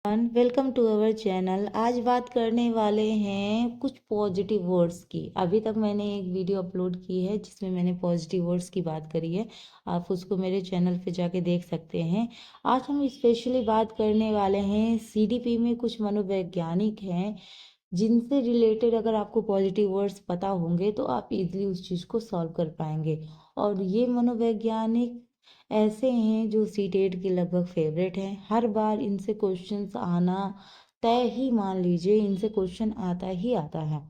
Welcome to our channel. आज बात करने वाले हैं कुछ पॉजिटिव वर्ड्स की। अभी तक मैंने एक वीडियो अपलोड की है जिसमें मैंने पॉजिटिव वर्ड्स की बात करी है। आप उसको मेरे चैनल पे जाके देख सकते हैं। आज हम स्पेशली बात करने वाले हैं सीडीपी में कुछ मनोवैज्ञानिक हैं जिनसे रिलेटेड अगर आपको पॉजिटिव वर्ड्स पता होंगे तो आप इजीली उस चीज़ को सॉल्व कर पाएंगे। और ये मनोवैज्ञानिक ऐसे हैं जो सीटेट के लगभग फेवरेट हैं। हर बार इनसे क्वेश्चंस आना तय ही मान लीजिए, इनसे क्वेश्चन आता ही आता है।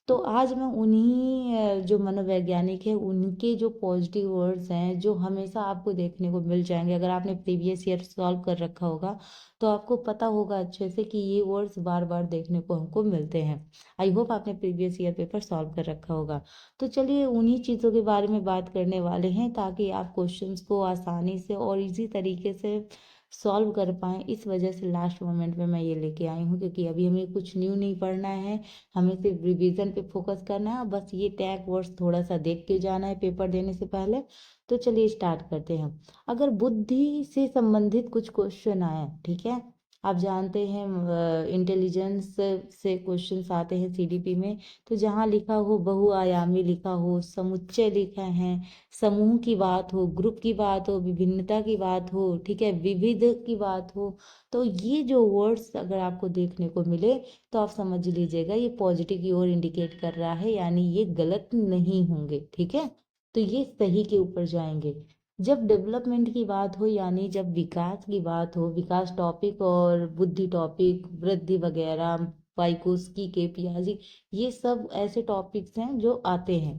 तो आज मैं उन्हीं जो मनोवैज्ञानिक है उनके जो पॉजिटिव वर्ड्स हैं जो हमेशा आपको देखने को मिल जाएंगे। अगर आपने प्रीवियस ईयर सॉल्व कर रखा होगा तो आपको पता होगा अच्छे से कि ये वर्ड्स बार बार देखने को हमको मिलते हैं। आई होप आपने प्रीवियस ईयर पेपर सॉल्व कर रखा होगा। तो चलिए उन्हीं चीज़ों के बारे में बात करने वाले हैं ताकि आप क्वेश्चंस को आसानी से और इजी तरीके से सॉल्व कर पाएँ। इस वजह से लास्ट मोमेंट में मैं ये लेके आई हूँ, क्योंकि अभी हमें कुछ न्यू नहीं पढ़ना है, हमें सिर्फ रिवीजन पे फोकस करना है। बस ये टैग वर्ड्स थोड़ा सा देख के जाना है पेपर देने से पहले। तो चलिए स्टार्ट करते हैं। अगर बुद्धि से संबंधित कुछ क्वेश्चन आए, ठीक है, आप जानते हैं इंटेलिजेंस से क्वेश्चंस आते हैं सीडीपी में। तो जहाँ लिखा हो बहुआयामी लिखा हो, समुच्चय लिखा है, समूह की बात हो, ग्रुप की बात हो, विभिन्नता की बात हो, ठीक है, विविध की बात हो, तो ये जो वर्ड्स अगर आपको देखने को मिले तो आप समझ लीजिएगा ये पॉजिटिव की ओर इंडिकेट कर रहा है, यानी ये गलत नहीं होंगे, ठीक है। तो ये सही के ऊपर जाएंगे। जब डेवलपमेंट की बात हो, यानी जब विकास की बात हो, विकास टॉपिक और बुद्धि टॉपिक, वृद्धि वगैरह, वाइकोस्की के पियाजी, ये सब ऐसे टॉपिक्स हैं जो आते हैं।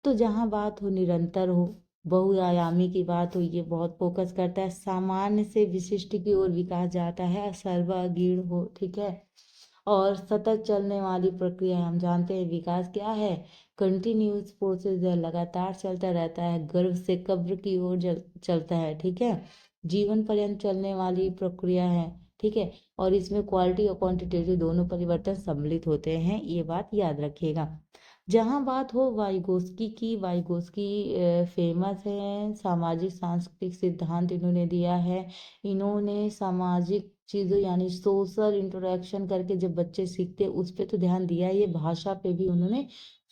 तो जहाँ बात हो निरंतर हो, बहुआयामी की बात हो, ये बहुत फोकस करता है। सामान्य से विशिष्ट की ओर विकास जाता है, सर्वागीण हो, ठीक है। और सतत चलने वाली प्रक्रिया, हम जानते हैं विकास क्या है, कंटिन्यूस प्रोसेस है, लगातार चलता रहता है, गर्भ से कब्र की ओर चलता है, ठीक है। जीवन पर्यंत चलने वाली प्रक्रिया है, ठीक है। और इसमें क्वालिटी और क्वांटिटेटिव दोनों परिवर्तन सम्मिलित होते हैं, ये बात याद रखिएगा। जहाँ बात हो वाइगोस्की की, वाइगोस्की फेमस है, सामाजिक सांस्कृतिक सिद्धांत इन्होंने दिया है। इन्होंने सामाजिक चीज़ों यानी सोशल इंटरेक्शन करके जब बच्चे सीखते हैं उस पर तो ध्यान दिया है, ये भाषा पे भी उन्होंने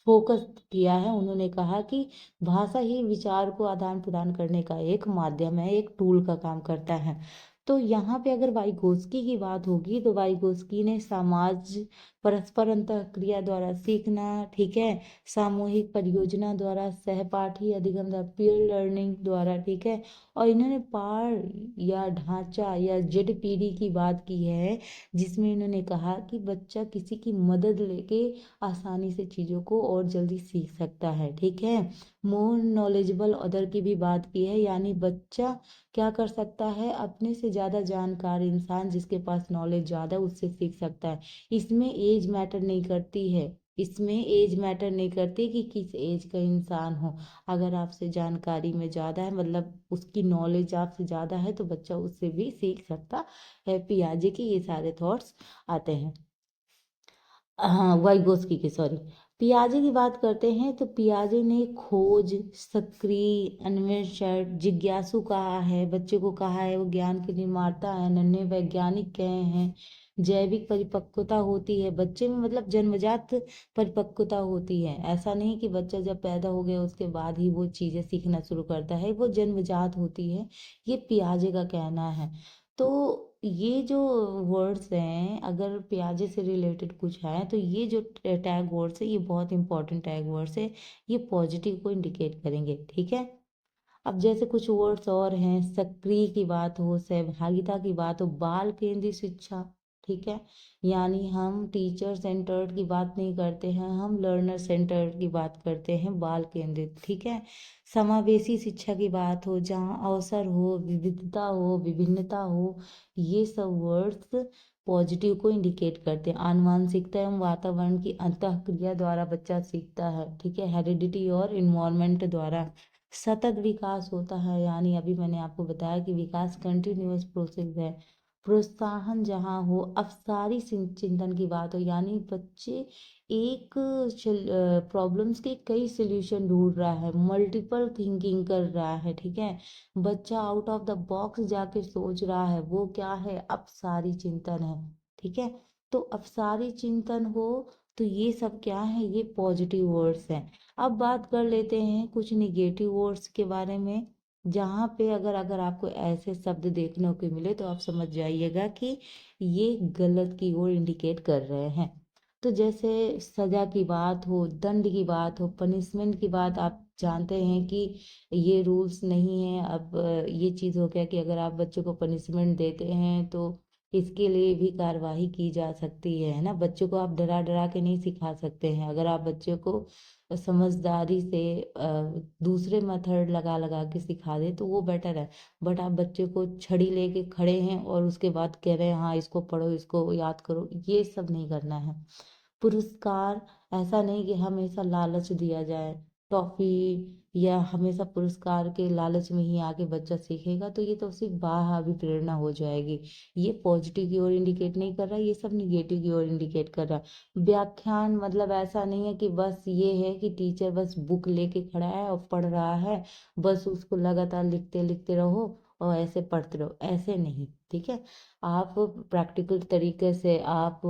फोकस किया है। उन्होंने कहा कि भाषा ही विचार को आदान प्रदान करने का एक माध्यम है, एक टूल का काम करता है। तो यहाँ पे अगर वाइगोस्की की बात होगी तो वाइगोस्की ने समाज परस्पर अंतःक्रिया द्वारा सीखना, ठीक है, सामूहिक परियोजना द्वारा, सहपाठी अधिगम द्वारा, पीयर लर्निंग द्वारा, ठीक है। और इन्होंने पार या ढांचा या जेड पीढ़ी की बात की है, जिसमें इन्होंने कहा कि बच्चा किसी की मदद लेके आसानी से चीज़ों को और जल्दी सीख सकता है, ठीक है। मोर नॉलेजेबल अदर की भी बात की है, यानी बच्चा क्या कर सकता है, अपने से ज़्यादा जानकार इंसान जिसके पास नॉलेज ज़्यादा उससे सीख सकता है। इसमें एज मैटर नहीं करती है, इसमें एज मैटर नहीं करती कि किस एज का इंसान हो। अगर आपसे जानकारी में ज़्यादा है, मतलब उसकी नॉलेज आपसे ज़्यादा है, तो बच्चा उससे भी सीख सकता है। पियाजे के ये सारे थॉट्स आते हैं। हाँ, वाइगोस्की की, सॉरी। पियाजे की बात करते हैं तो पियाजे ने खोज, सक्रिय, अन्वेषण, जिज्ञासु कहा है, बच्चे को कहा है वो ज्ञान के निर्माता है, नन्हे वैज्ञानिक कहे हैं। जैविक परिपक्वता होती है बच्चे में, मतलब जन्मजात परिपक्वता होती है। ऐसा नहीं कि बच्चा जब पैदा हो गया उसके बाद ही वो चीज़ें सीखना शुरू करता है, वो जन्मजात होती है, ये पियाजे का कहना है। तो ये जो वर्ड्स हैं, अगर पियाजे से रिलेटेड कुछ है तो ये जो टैग वर्ड्स है ये बहुत इंपॉर्टेंट टैग वर्ड्स है, ये पॉजिटिव को इंडिकेट करेंगे, ठीक है। अब जैसे कुछ वर्ड्स और हैं, सक्रिय की बात हो, सहभागिता की बात हो, बाल केंद्रित शिक्षा, ठीक है, यानी हम टीचर सेंटर्ड की बात नहीं करते हैं, हम लर्नर सेंटर्ड की बात करते हैं, बाल केंद्रित, ठीक है। समावेशी शिक्षा की बात हो, जहाँ अवसर हो, विविधता हो, विभिन्नता हो, ये सब वर्ड्स पॉजिटिव को इंडिकेट करते हैं। आनुवांशिकता एवं वातावरण की अंतःक्रिया द्वारा बच्चा सीखता है, ठीक है, हेरिडिटी और इन्वायरमेंट द्वारा। सतत विकास होता है, यानी अभी मैंने आपको बताया कि विकास कंटिन्यूअस प्रोसेस है। प्रोत्साहन जहाँ हो, अपसारी चिंतन की बात हो, यानी बच्चे एक प्रॉब्लम्स के कई सोल्यूशन ढूंढ रहा है, मल्टीपल थिंकिंग कर रहा है, ठीक है। बच्चा आउट ऑफ द बॉक्स जाके सोच रहा है, वो क्या है, अपसारी चिंतन है, ठीक है। तो अपसारी चिंतन हो तो ये सब क्या है, ये पॉजिटिव वर्ड्स हैं। अब बात कर लेते हैं कुछ निगेटिव वर्ड्स के बारे में, जहाँ पे अगर अगर आपको ऐसे शब्द देखने को मिले तो आप समझ जाइएगा कि ये गलत की ओर इंडिकेट कर रहे हैं। तो जैसे सजा की बात हो, दंड की बात हो, पनिशमेंट की बात, आप जानते हैं कि ये रूल्स नहीं है। अब ये चीज़ हो गया कि अगर आप बच्चों को पनिशमेंट देते हैं तो इसके लिए भी कार्रवाई की जा सकती है ना। बच्चों को आप डरा डरा के नहीं सिखा सकते हैं। अगर आप बच्चों को समझदारी से दूसरे मेथड लगा लगा के सिखा दे तो वो बेटर है। बट आप बच्चे को छड़ी लेके खड़े हैं और उसके बाद कह रहे हैं हाँ इसको पढ़ो, इसको याद करो, ये सब नहीं करना है। पुरस्कार, ऐसा नहीं कि हमेशा लालच दिया जाए, टॉफी या हमेशा पुरस्कार के लालच में ही आके बच्चा सीखेगा तो ये तो सिर्फ बाह्य अभिप्रेरणा हो जाएगी। ये पॉजिटिव की ओर इंडिकेट नहीं कर रहा, ये सब निगेटिव की ओर इंडिकेट कर रहा है। व्याख्यान मतलब ऐसा नहीं है कि बस ये है कि टीचर बस बुक लेके खड़ा है और पढ़ रहा है, बस उसको लगातार लिखते लिखते रहो और ऐसे पढ़ते रहो, ऐसे नहीं, ठीक है। आप प्रैक्टिकल तरीके से, आप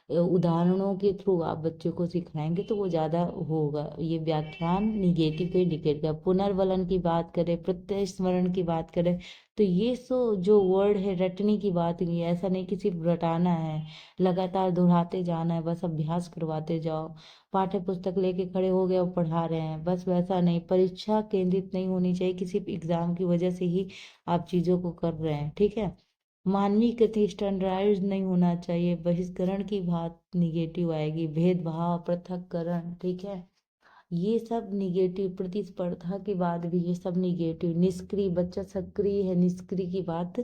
उदाहरणों के थ्रू आप बच्चों को सिखाएंगे तो वो ज़्यादा होगा। ये व्याख्यान निगेटिव पे इंडिकेट कर। पुनर्वलन की बात करें, प्रत्यय स्मरण की बात करें, तो ये जो वर्ड है, रटने की बात हुई, ऐसा नहीं कि सिर्फ रटाना है, लगातार दोहराते जाना है, बस अभ्यास करवाते जाओ। पाठ्य पुस्तक लेके खड़े हो गए और पढ़ा रहे हैं, बस वैसा नहीं। परीक्षा केंद्रित नहीं होनी चाहिए कि सिर्फ एग्जाम की वजह से ही आप चीज़ों को कर रहे हैं, ठीक है। मानवीय गति स्टैंडर्डाइज नहीं होना चाहिए, बहिष्करण की बात निगेटिव आएगी, भेदभाव, पृथक्करण, ठीक है। ये सब निगेटिव, प्रतिस्पर्धा की बात भी, ये सब निगेटिव। निष्क्रिय, बच्चा सक्रिय है, निष्क्रिय की बात,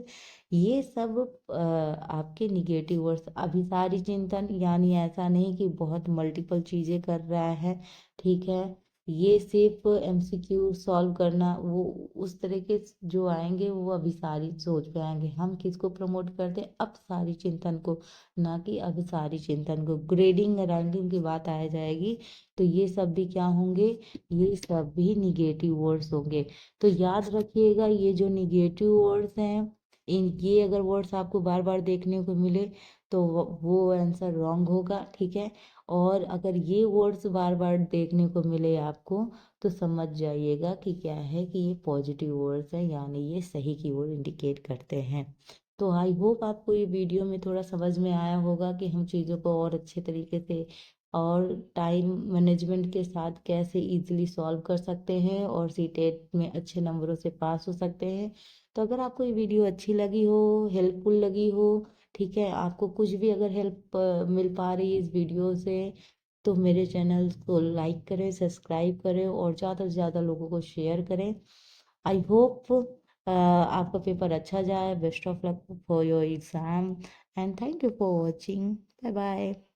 ये सब आपके निगेटिव वर्ड्स। अभिसारी चिंतन, यानी ऐसा नहीं कि बहुत मल्टीपल चीजें कर रहा है, ठीक है। ये सिर्फ एमसीक्यू सॉल्व करना, वो उस तरीके जो आएंगे वो अभिसारी सोच पे आएंगे। हम किसको प्रमोट करते हैं, अपसारी चिंतन को, ना कि अभिसारी चिंतन को। ग्रेडिंग रैंकिंग की बात आ जाएगी तो ये सब भी क्या होंगे, ये सब भी निगेटिव वर्ड्स होंगे। तो याद रखिएगा, ये जो निगेटिव वर्ड्स हैं, इन ये अगर वर्ड्स आपको बार बार देखने को मिले तो वो आंसर रॉन्ग होगा, ठीक है। और अगर ये वर्ड्स बार बार देखने को मिले आपको तो समझ जाइएगा कि क्या है, कि ये पॉजिटिव वर्ड्स हैं, यानी ये सही की ओर इंडिकेट करते हैं। तो आई होप आपको ये वीडियो में थोड़ा समझ में आया होगा कि हम चीज़ों को और अच्छे तरीके से और टाइम मैनेजमेंट के साथ कैसे इजीली सॉल्व कर सकते हैं और सीटेट में अच्छे नंबरों से पास हो सकते हैं। तो अगर आपको ये वीडियो अच्छी लगी हो, हेल्पफुल लगी हो, ठीक है, आपको कुछ भी अगर हेल्प मिल पा रही है इस वीडियो से, तो मेरे चैनल को लाइक करें, सब्सक्राइब करें और ज़्यादा से ज़्यादा लोगों को शेयर करें। आई होप आपका पेपर अच्छा जाए। Best of luck for your exam and thank you for watching. Bye bye.